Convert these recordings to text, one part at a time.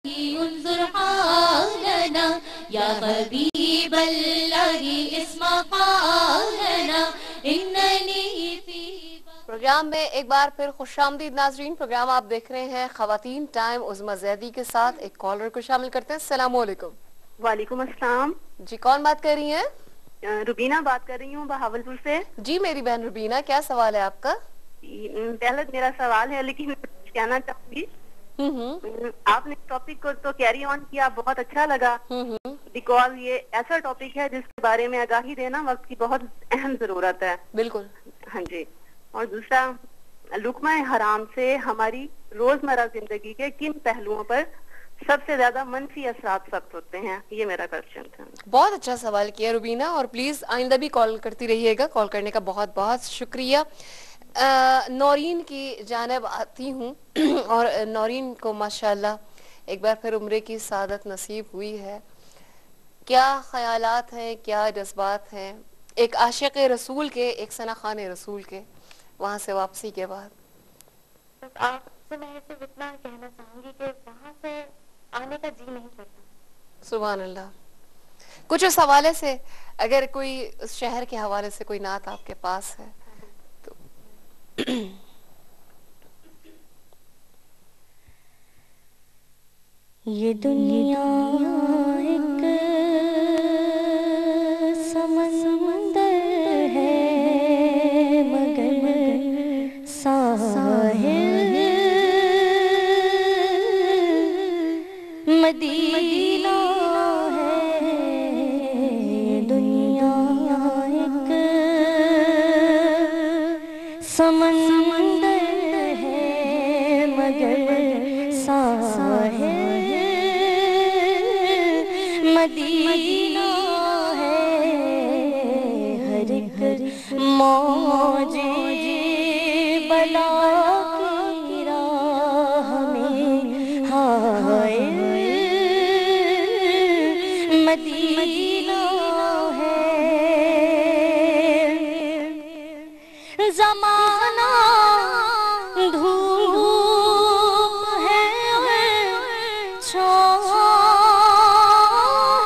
انظر حالنا یا حبیب اللہ اسمع قالنا اننی فی پروگرام میں ایک بار پھر خوش آمدید ناظرین. پروگرام آپ دیکھ رہے ہیں خواتین ٹائم. عظمیٰ زیدی کے ساتھ ایک کالر کو شامل کرتے ہیں. السلام علیکم. وعلیکم السلام. جی کون بات کر رہی ہیں؟ روبینہ بات کر رہی ہوں بہاولپور سے. جی میری بہن روبینہ, کیا سوال ہے آپ کا؟ پہلے میرا سوال ہے لیکن میں کچھ کہنا چاہوں گی. آپ نے ٹاپک کو تو کیری آن کیا, بہت اچھا لگا, بیکاز یہ ایسا ٹاپک ہے جس کے بارے میں آگاہی دینا وقت کی بہت اہم ضرورت ہے. بالکل. ہاں جی. اور دوسرا, لقمہ حرام سے ہماری روزمرہ زندگی کے کن پہلوؤں پر سب سے زیادہ منفی اثرات سخت ہوتے ہیں؟ یہ میرا کوشچن تھا. بہت اچھا سوال کیا روبینہ, اور پلیز آئندہ بھی کال کرتی رہیے گا. کال کرنے کا بہت بہت شکریہ. نورین کی جانب آتی ہوں اور نورین کو ماشاءاللہ ایک بار پھر عمرے کی سعادت نصیب ہوئی ہے. کیا خیالات ہیں, کیا جذبات ہیں ایک عاشق رسول کے, ایک ثنا خوان رسول کے وہاں سے واپسی کے بعد؟ آپ سے میں صرف اتنا کہنا چاہوں گی کہ وہاں سے آنے کا جی نہیں کرتا. سبحان اللہ. کچھ اس حوالے سے اگر کوئی اس شہر کے حوالے سے کوئی نعت آپ کے پاس ہے تو یہ دنیا ایک سمندر ہے مگر ساحل مدینہ ہے. دنیا ایک سمندر ہے مگر ساحل مدینہ ہے. ہر ایک موج بلا کی راہ میں حائل مدینہ ہے. زمانہ دھوپ ہے چھاؤں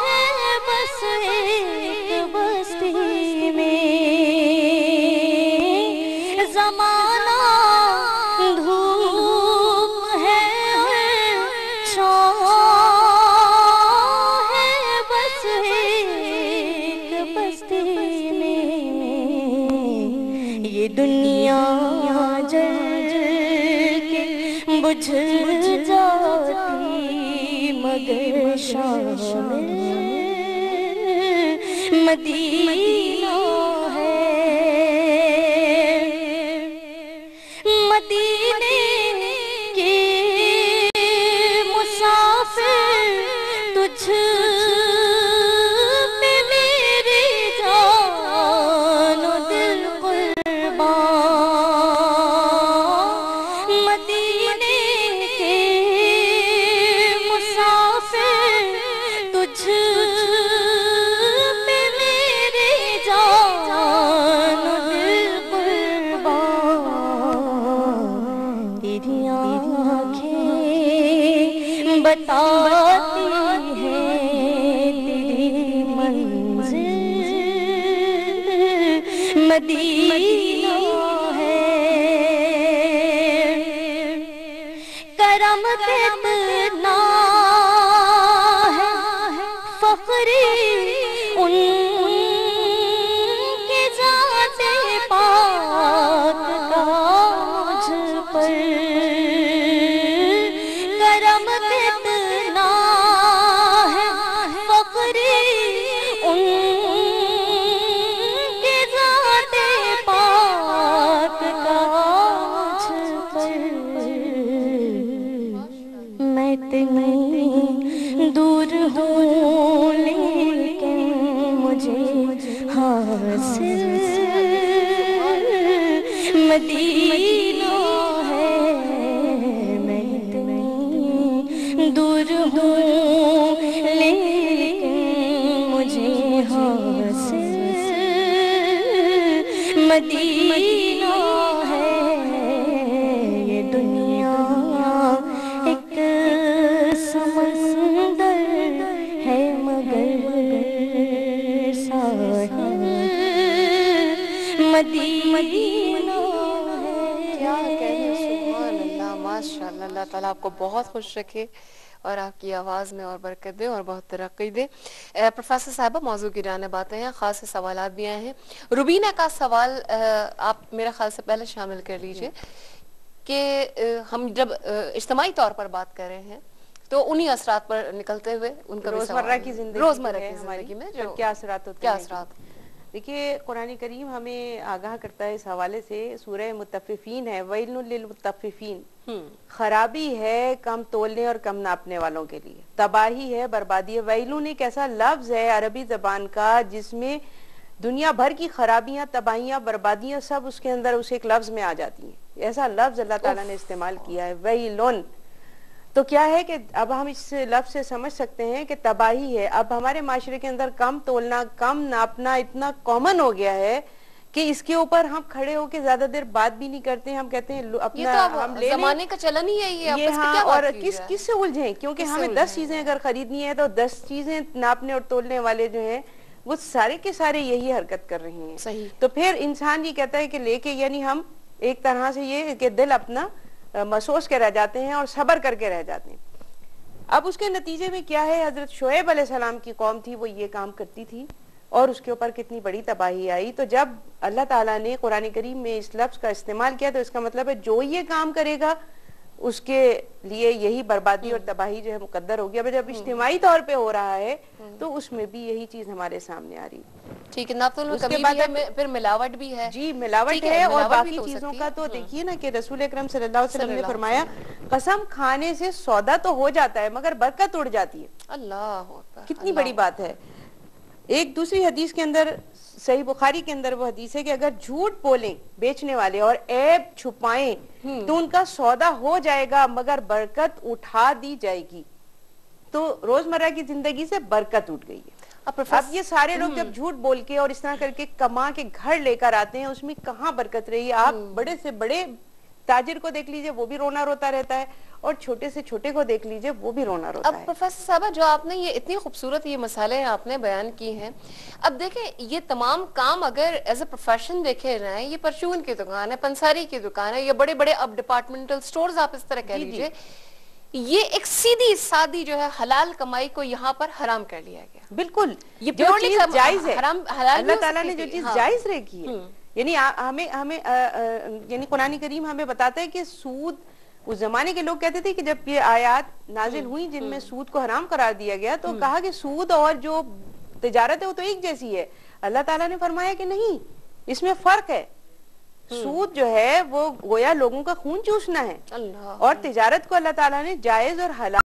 ہے بس ایک بستی میں. زمانہ دھوپ ہے چھاؤں ہے بس ایک بستی میں. یہ دنیا جل کے بجھ جاتی مگر شامل مدینہ ہے. مدینے کے مسافر تجھ پہ میری جان و دل قربان. مدینے کے مسافر تجھ پہ میری جان و دل قربان. تیری آنکھیں بتاتی ہیں تیری منزل مدینہ ہے. کرم کتنا ہے فخری ان کے ذات پاک کا مجھ پر. کرم کتنا ہے فخری ان کے ذات پاک کا مجھ پر. میں اتنی دور ہوں لیکن مجھے حاصل مدینہ ہے. میں اتنی دور ہوں لیکن مجھے حاصل مدینہ ہے. یہ دنیا ایک سمندر اللہ آپ کو بہت خوش رکھے اور آپ کی آواز میں اور برکت دے اور بہت ترقی دے. پروفیسر صاحبہ موضوع کی جانب آتے ہیں, خاص سوالات بھی آئے ہیں. روبینہ کا سوال آپ میرا خیال سے پہلے شامل کر لیجئے کہ ہم جب اجتماعی طور پر بات کر رہے ہیں تو انہی اثرات پر نکلتے ہوئے ان کا روزمرہ کی زندگی میں جو کیا اثرات ہوتے کیا ہیں. اثرات. دیکھیے قرآن کریم ہمیں آگاہ کرتا ہے اس حوالے سے, سورہ مطففین ہے, ویل للمطففین, خرابی ہے کم تولنے اور کم ناپنے والوں کے لیے, تباہی ہے, بربادی ہے. ویلون ایک ایسا لفظ ہے عربی زبان کا جس میں دنیا بھر کی خرابیاں, تباہیاں, بربادیاں سب اس کے اندر اس ایک لفظ میں آ جاتی ہیں. ایسا لفظ اللہ تعالیٰ نے استعمال کیا ہے ویلون. تو کیا ہے کہ اب ہم اس لفظ سے سمجھ سکتے ہیں کہ تباہی ہے. اب ہمارے معاشرے کے اندر کم تولنا, کم ناپنا اتنا کامن ہو گیا ہے کہ اس کے اوپر ہم کھڑے ہو کے زیادہ دیر بات بھی نہیں کرتے. ہم کہتے ہیں اپنا ہم لے لیں, زمانے کا چلن ہی ہے یہ. ہاں, اور کس سے الجھیں, کیونکہ ہمیں 10 چیزیں اگر خریدنی ہے تو 10 چیزیں ناپنے اور تولنے والے جو ہیں وہ سارے کے سارے یہی حرکت کر رہے ہیں. صحیح. تو پھر انسان یہ کہتا ہے کہ لے کے, یعنی ہم ایک طرح سے یہ کہ دل اپنا محسوس کے رہ جاتے ہیں اور صبر کر کے رہ جاتے ہیں. اب اس کے نتیجے میں کیا ہے, حضرت شعیب علیہ السلام کی قوم تھی وہ یہ کام کرتی تھی اور اس کے اوپر کتنی بڑی تباہی آئی. تو جب اللہ تعالیٰ نے قرآن کریم میں اس لفظ کا استعمال کیا تو اس کا مطلب ہے جو یہ کام کرے گا اس کے لیے یہی بربادی اور تباہی جو ہے مقدر ہو گیا. جب اجتماعی طور پہ ہو رہا ہے تو اس میں بھی یہی چیز ہمارے سامنے آ رہی ہے. ٹھیک ہے, ناپتول میں کمی بھی ہے, پھر ملاوٹ بھی ہے. جی ملاوٹ ہے, اور باقی چیزوں کا تو دیکھیے نا کہ رسول اکرم صلی اللہ علیہ وسلم نے فرمایا قسم کھانے سے سودا تو ہو جاتا ہے مگر برکت اڑ جاتی ہے. اللہ کتنی بڑی بات ہے. ایک دوسری حدیث کے اندر, صحیح بخاری کے اندر وہ حدیث ہے کہ اگر جھوٹ بولیں بیچنے والے اور عیب چھپائیں تو ان کا سودا ہو جائے گا مگر برکت اٹھا دی جائے گی. تو روزمرہ کی زندگی سے برکت اٹھ گئی ہے. اب یہ سارے لوگ جب جھوٹ بول کے اور اس طرح کر کے کما کے گھر لے کر آتے ہیں, اس میں کہاں برکت رہی ہے. آپ بڑے سے بڑے تاجر کو دیکھ لیجئے وہ بھی رونا روتا رہتا ہے, اور چھوٹے سے چھوٹے کو دیکھ لیجئے وہ بھی رونا روتا ہے. اب پروفیسر صاحبہ جو آپ نے یہ اتنی خوبصورت یہ مسئلے آپ نے بیان کی ہیں, اب دیکھیں یہ تمام کام اگر ایز اے پروفیشن دیکھے جائیں, یہ پرچون کی دکان ہے, پنساری کی دکان ہے, یا بڑے بڑے اب ڈپارٹمنٹل سٹورز آپ اس طرح کہہ لیجئے, یہ ایک سیدھی سادی جو ہے حلال کمائی کو یہاں پر حرام کر لیا گیا. بالکل, یہ جو چیز جائز ہے اللہ تعالیٰ نے جو چیز ہاں. جائز رکھی ہے, یعنی ہمیں یعنی قرآن کریم ہمیں بتاتا ہے کہ سود, اس زمانے کے لوگ کہتے تھے کہ جب یہ آیات نازل ہوئی جن میں سود کو حرام قرار دیا گیا تو کہا کہ سود اور جو تجارت ہے وہ تو ایک جیسی ہے. اللہ تعالیٰ نے فرمایا کہ نہیں, اس میں فرق ہے. سود جو ہے وہ گویا لوگوں کا خون چوسنا ہے, اور تجارت کو اللہ تعالیٰ نے جائز اور حلال